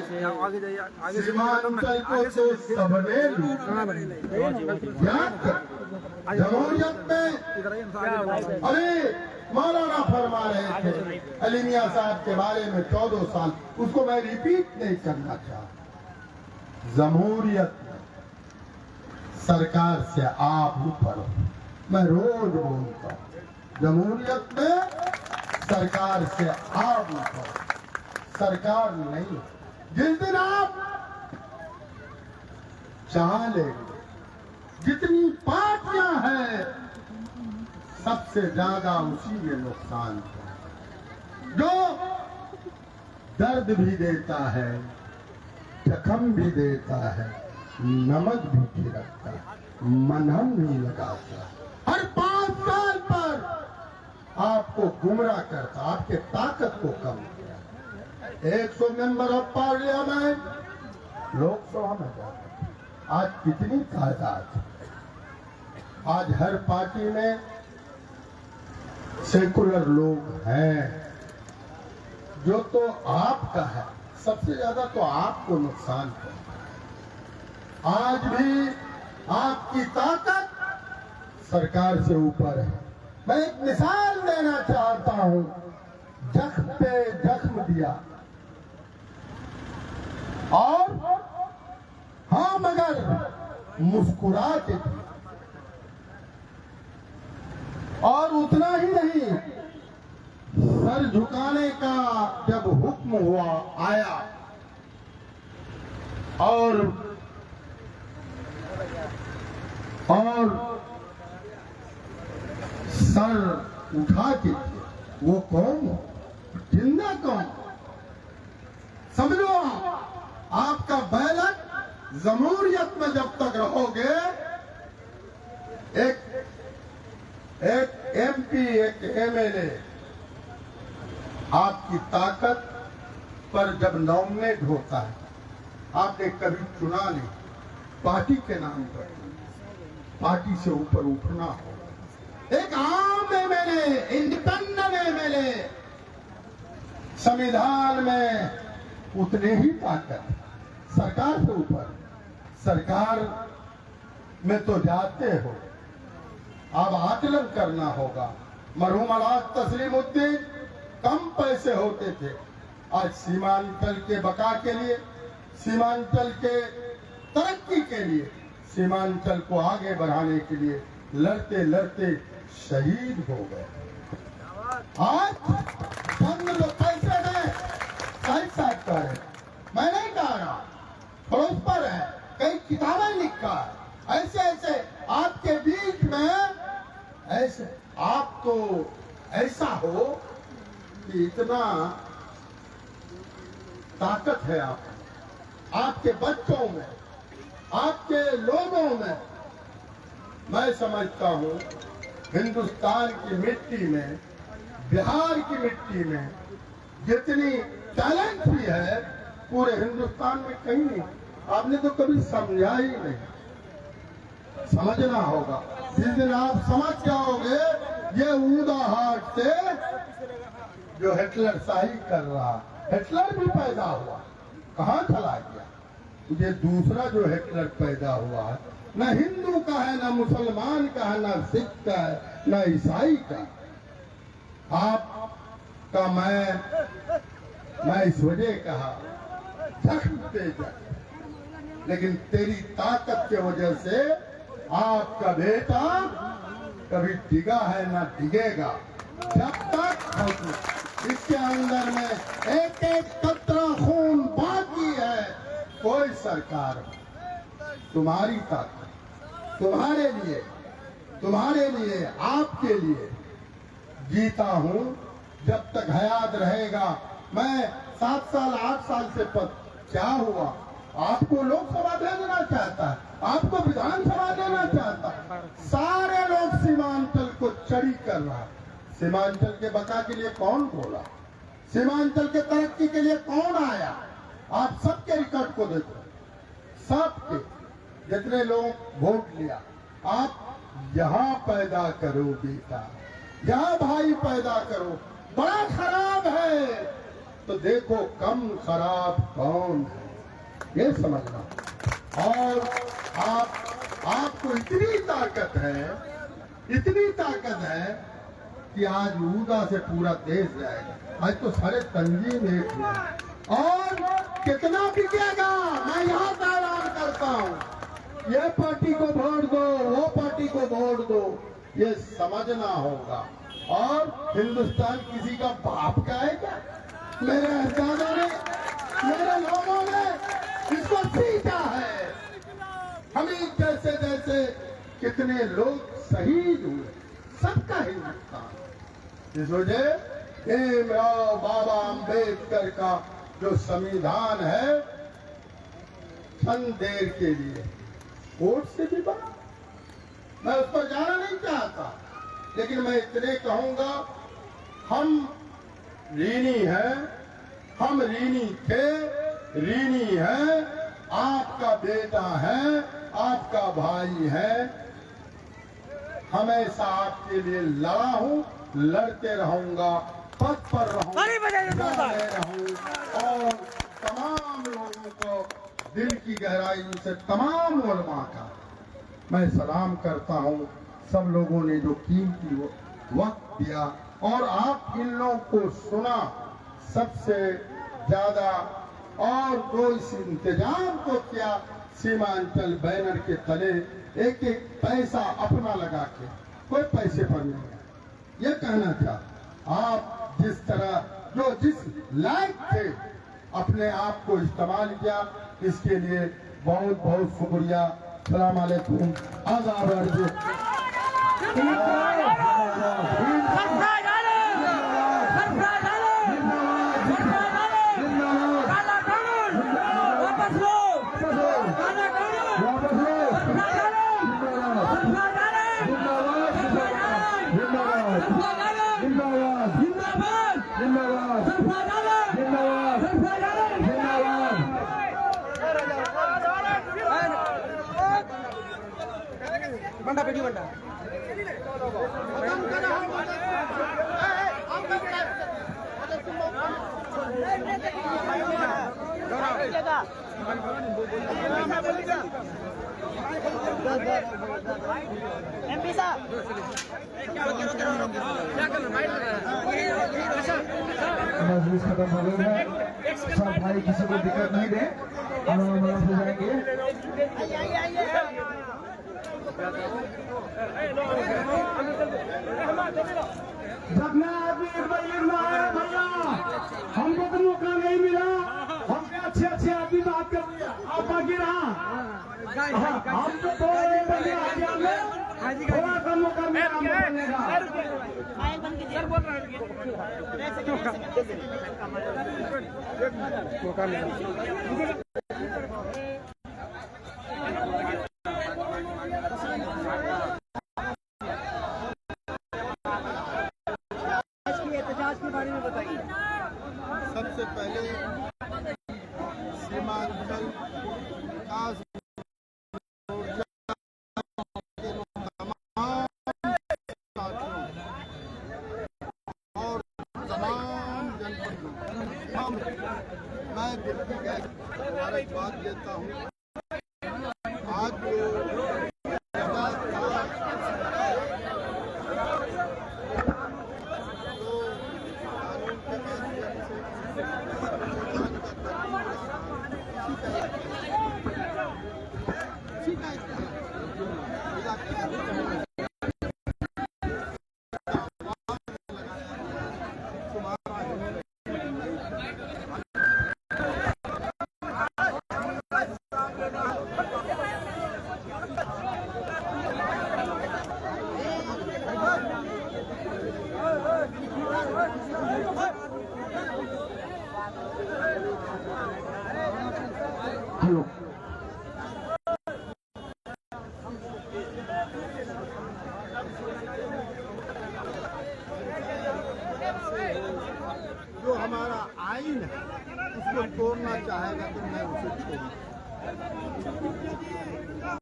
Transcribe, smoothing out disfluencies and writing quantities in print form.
सीमांचल को तो सबने जमहूरियत में अरे मौलाना फरमा रहे थे अली मियां साहब के बारे में 14 साल, उसको मैं रिपीट नहीं करना चाहता। जमहूरियत में सरकार से आप ऊपर हो, मैं रोज बोलता हूँ। जमहूरियत में सरकार से आप ऊपर, सरकार नहीं। जिस दिन आप चाह लेंगे, जितनी पार्टियां हैं सबसे ज्यादा उसी में नुकसान है, जो दर्द भी देता है, जख्म भी देता है, नमक भी छिड़कता है, मलहम भी लगाता है, हर 5 साल पर आपको गुमराह करता, आपके ताकत को कम किया। 100 मेंबर ऑफ पार्लियामेंट लोकसभा में जाते, आज कितनी तादाद है? आज हर पार्टी में सेकुलर लोग हैं, जो तो आपका है, सबसे ज्यादा तो आपको नुकसान पहुंचा। आज भी आपकी ताकत सरकार से ऊपर है। मैं एक मिसाल देना चाहता हूं, जख्म पे जख्म दिया और हाँ मगर मुस्कुरा के दिया, और उतना ही नहीं, सर झुकाने का जब हुक्म हुआ आया और सर उठा के, वो कौन? जिंदा कौन? समझो, आपका बैलेट जमहूरियत में जब तक रहोगे, एक एमपी, एक एमएलए आपकी ताकत पर जब नॉमिनेट होता है, आपने कभी चुना नहीं, पार्टी के नाम पर, पार्टी से ऊपर उठना हो। एक आम एमएलए, इंडिपेंडेंट एमएलए, संविधान में उतने ही ताकत, सरकार से ऊपर। सरकार में तो जाते हो, अब आकलन करना होगा। मरहूम अलाज तस्लीमुद्दीन कम पैसे होते थे, आज सीमांचल के बका के लिए, सीमांचल के तरक्की के लिए, सीमांचल को आगे बढ़ाने के लिए लड़ते लड़ते शहीद हो गए। आज चंद लोग पैसे में साथ कर रहे, मैं नहीं कह रहा, पड़ोस पर है, कई किताबें लिखा है, ऐसे ऐसे आपके बीच में, ऐसे आप तो ऐसा हो कि इतना ताकत है आपके बच्चों में, आपके लोगों में। मैं समझता हूं हिंदुस्तान की मिट्टी में, बिहार की मिट्टी में जितनी टैलेंट भी है, पूरे हिंदुस्तान में कहीं नहीं। आपने तो कभी समझा ही नहीं, समझना होगा। जिस दिन आप समझ जाओगे, ये ऊदा हाथ से जो हिटलर शाही कर रहा, हिटलर भी पैदा हुआ, कहाँ चला गया? ये दूसरा जो हिटलर पैदा हुआ है, न हिंदू का है, न मुसलमान का है, न सिख का है, न ईसाई का। आपका मैं इस वजह कहा जख्म पे जख्म, लेकिन तेरी ताकत के वजह से आपका बेटा कभी डिगा है ना डिगेगा। जब तक इसके अंदर में एक एक कतरा खून बाकी है, कोई सरकार तुम्हारी ताकत, तुम्हारे लिए, आपके लिए जीता हूं। जब तक हयात रहेगा, मैं 7 साल 8 साल से पद क्या हुआ, आपको लोकसभा भेजना चाहता है, आपको विधानसभा देना चाहता है। सारे लोग सीमांचल को चढ़ी कर रहा है। सीमांचल के बका के लिए कौन बोला? सीमांचल के तरक्की के लिए कौन आया? आप सबके रिकॉर्ड को देखो, सबके जितने लोग वोट लिया, आप यहाँ पैदा करो बेटा, यहाँ भाई पैदा करो। बड़ा खराब है तो देखो कम खराब कौन है, ये समझना। और आपको इतनी ताकत है कि आज ऊदा से पूरा देश जाएगा। आज तो सारे तंजीम एक हुए और कितना बिकेगा, मैं यहाँ से ऐलान करता हूँ। ये पार्टी को वोट दो, वो पार्टी को वोट दो, ये समझना होगा। और हिंदुस्तान किसी का बाप का है क्या? मेरे अहसानों ने, मेरे लोगों ने इसको सीखा है। हमीद जैसे जैसे कितने लोग शहीद हुए, सबका हिंदुस्तान। इस वजह भीमराव बाबा अंबेडकर का जो संविधान है, क्षण देर के लिए वोट से भी बड़ा। मैं उस पर जाना नहीं चाहता, लेकिन मैं इतने कहूंगा, हम ऋणी हैं, हम ऋणी थे, ऋणी हैं। आपका बेटा है, आपका भाई है, हमेशा आपके लिए लड़ा हूं, लड़ते रहूंगा, पथ पर रहूंगा और तमाम लोगों को दिल की गहराई से तमाम उलमा का मैं सलाम करता हूं। सब लोगों ने जो कीमती वक्त दिया और आप इन लोगों को सुना सबसे ज्यादा, और जो इस इंतजाम को किया सीमांचल बैनर के तले एक एक पैसा अपना लगा के, कोई पैसे पर नहीं। ये कहना चाहता, आप जिस तरह जो जिस लायक थे अपने आप को इस्तेमाल किया, इसके लिए बहुत बहुत शुक्रिया। सलाम अलैकुम। आदाब बंदा बेटी बंदा एमपी साहब मजलिस खत्म हो गई है। सब भाई किसी को दिक्कत नहीं दे, हम हो जाएंगे। जब मैं आदमी एक बार आया भैया, हमको तो मौका नहीं मिला, हमने अच्छे अच्छे आदमी बात कर दिया, आप बाकी रहा हम तो थोड़ा सा मौका मिला हमको बोलने का। सबसे पहले सीमांचल विकास और तमाम जनपदों मैं दिल की मुबारकबाद देता हूँ। आज जो हेलो, जो हमारा आइन है उसको तोड़ना चाहेगा तो मैं उसे छोड़ूंगा।